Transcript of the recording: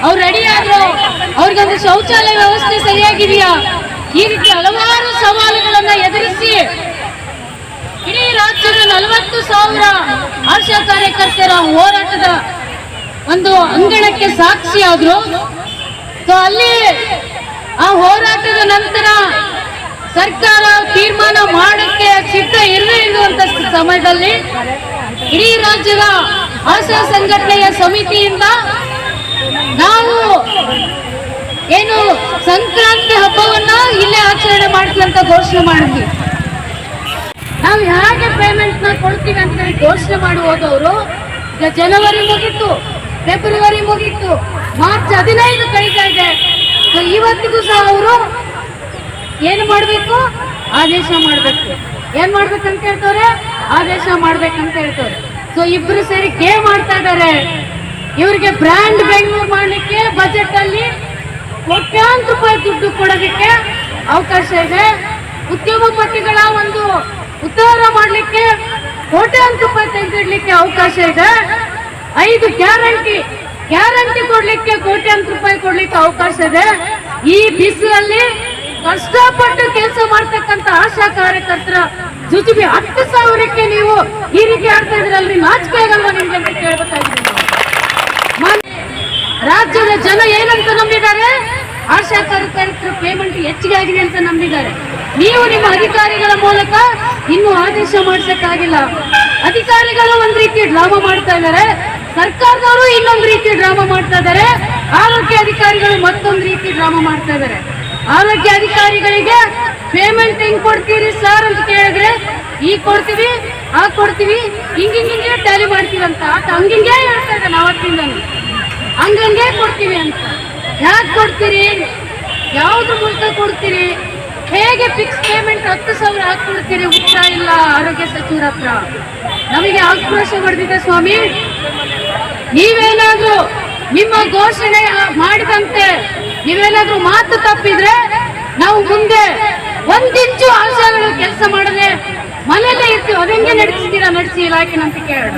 ಅವ್ರು ರೆಡಿ ಆದ್ರು, ಅವ್ರಿಗೊಂದು ಶೌಚಾಲಯ ವ್ಯವಸ್ಥೆ ಸರಿಯಾಗಿದೆಯಾ? ಈ ರೀತಿ ಹಲವಾರು ಸವಾಲುಗಳನ್ನ ಎದುರಿಸಿ ಇಡೀ ರಾಜ್ಯದ 40,000 ಆಶಾ ಕಾರ್ಯಕರ್ತರ ಹೋರಾಟದ ಒಂದು ಅಂಗಣಕ್ಕೆ ಸಾಕ್ಷಿಯಾದ್ರು. ಅಲ್ಲಿ ಆ ಹೋರಾಟದ ನಂತರ ಸರ್ಕಾರ ತೀರ್ಮಾನ ಮಾಡಕ್ಕೆ ಸಿದ್ಧ ಇರುವಂತ ಸಮಯದಲ್ಲಿ ಇಡೀ ರಾಜ್ಯದ ಆಶಾ ಸಂಘಟನೆಯ ಸಮಿತಿಯಿಂದ ನಾವು ಏನು ಸಂಕ್ರಾಂತಿ ಹಬ್ಬವನ್ನ ಇಲ್ಲೇ ಆಚರಣೆ ಮಾಡ್ತೀವಿ ಅಂತ ಘೋಷಣೆ ಮಾಡಿದ್ವಿ. ನಾವು ಹೇಗೆ ಪೇಮೆಂಟ್ ನ ಕೊಡ್ತೀವಿ ಅಂತ ಘೋಷಣೆ ಮಾಡಿ ಹೋದವರು ಈಗ ಜನವರಿ ಮುಗೀತು, ಫೆಬ್ರವರಿ ಮುಗೀತು, ಮಾರ್ಚ್ 15 ಕಳೀತಾ ಇದೆ. ಇವತ್ತಿಗೂ ಸಹ ಅವರು ಏನು ಮಾಡ್ಬೇಕು? ಆದೇಶ ಮಾಡ್ಬೇಕು. ಏನ್ ಮಾಡ್ಬೇಕಂತ ಹೇಳ್ತವ್ರೆ? ಆದೇಶ ಮಾಡ್ಬೇಕಂತ ಹೇಳ್ತವ್ರೆ. ಸೊ ಇಬ್ರು ಸೇರಿ ಗೇಮ್ ಮಾಡ್ತಾ ಇದ್ದಾರೆ. ಇವರಿಗೆ ಬ್ರ್ಯಾಂಡ್ ಬೆಂಗಳೂರು ಮಾಡ್ಲಿಕ್ಕೆ ಬಜೆಟ್ ಅಲ್ಲಿ ಕೋಟ್ಯಾಂತರ ರೂಪಾಯಿ ದುಡ್ಡು ಕೊಡೋದಕ್ಕೆ ಅವಕಾಶ ಇದೆ. ಉದ್ಯೋಗಪತಿಗಳ ಒಂದು ಉದ್ಧಾರ ಮಾಡ್ಲಿಕ್ಕೆ ಕೋಟ್ಯಾಂತರ ರೂಪಾಯಿ ತೆಗೆದಿಡ್ಲಿಕ್ಕೆ ಅವಕಾಶ ಇದೆ. 5 ಗ್ಯಾರಂಟಿ ಕೊಡ್ಲಿಕ್ಕೆ ಕೋಟ್ಯಾಂತರ ರೂಪಾಯಿ ಕೊಡ್ಲಿಕ್ಕೆ ಅವಕಾಶ ಇದೆ. ಈ ಬಿಸಿಲಲ್ಲಿ ಕಷ್ಟಪಟ್ಟು ಕೆಲಸ ಮಾಡ್ತಕ್ಕಂಥ ಆಶಾ ಕಾರ್ಯಕರ್ತರ ಜುಜುಬಿ 10,000ಕ್ಕೆ ನೀವು ಈ ರೀತಿ ಆಡ್ತಾ ಇದ್ರಲ್ರಿ, ನಾಚಿಕೆ ಆಗಲ್ವಾ ನಿಮ್ಗೆ ಅಂತ ಕೇಳ್ಬೇಕಾಗಿದೆ. ರಾಜ್ಯದ ಜನ ಏನಂತ ನಂಬಿದ್ದಾರೆ? ಆಶಾ ಕಾರ್ಯಕರ್ತರ ಪೇಮೆಂಟ್ ಹೆಚ್ಚಿಗೆ ಆಗಿದೆ ಅಂತ ನಂಬಿದ್ದಾರೆ. ನೀವು ನಿಮ್ಮ ಅಧಿಕಾರಿಗಳ ಮೂಲಕ ಇನ್ನೂ ಆದೇಶ ಮಾಡಿಸಕ್ಕಾಗಿಲ್ಲ. ಅಧಿಕಾರಿಗಳು ಒಂದ್ ರೀತಿ ಡ್ರಾಮಾ ಮಾಡ್ತಾ ಇದ್ದಾರೆ, ಸರ್ಕಾರದವರು ಇನ್ನೊಂದು ರೀತಿ ಡ್ರಾಮಾ ಮಾಡ್ತಾ ಇದ್ದಾರೆ, ಆರೋಗ್ಯ ಅಧಿಕಾರಿಗಳು ಮತ್ತೊಂದು ರೀತಿ ಡ್ರಾಮಾ ಮಾಡ್ತಾ ಇದ್ದಾರೆ. ಆರೋಗ್ಯ ಅಧಿಕಾರಿಗಳಿಗೆ ಪೇಮೆಂಟ್ ಹೆಂಗ್ ಕೊಡ್ತೀರಿ ಸರ್ ಅಂತ ಕೇಳಿದ್ರೆ, ಈ ಕೊಡ್ತೀವಿ ಆ ಕೊಡ್ತೀವಿ ಹಿಂಗೆ ಟ್ಯಾಲಿ ಮಾಡ್ತೀವಿ ಅಂತ ಹಂಗಿಂಗೆ ಹೇಳ್ತಾ ಇದ್ದಾನೆ ಅವತ್ತಿಂದ. ಹಂಗಂಗೆ ಕೊಡ್ತೀವಿ ಅಂತ. ಯಾಕೆ ಕೊಡ್ತೀರಿ? ಯಾವ್ದ್ರ ಮೂಲಕ ಕೊಡ್ತೀರಿ? ಹೇಗೆ ಫಿಕ್ಸ್ ಪೇಮೆಂಟ್ 10,000 ಹಾಕ್ಕೊಡ್ತೀರಿ? ಉತ್ತರ ಇಲ್ಲ ಆರೋಗ್ಯ ಸಚಿವರ ಹತ್ರ. ನಮಗೆ ಆಕ್ರೋಶ ಹೊಡೆದಿದೆ ಸ್ವಾಮಿ. ನೀವೇನಾದ್ರೂ ನಿಮ್ಮ ಘೋಷಣೆ ಮಾಡಿದಂತೆ ನೀವೇನಾದ್ರೂ ಮಾತು ತಪ್ಪಿದ್ರೆ ನಾವು ಮುಂದೆ 1 ಇಂಚು ಆಶಾಗಳು ಕೆಲಸ ಮಾಡದೆ ಮನೆಯಲ್ಲೇ ಇರ್ತೀವಿ. ಅದೆಂಗೆ ನಡೆಸ್ತೀರಾ? ನಡೆಸಿ ಇಲಾಖೆ ಅಂತ ಕೇಳೋಣ.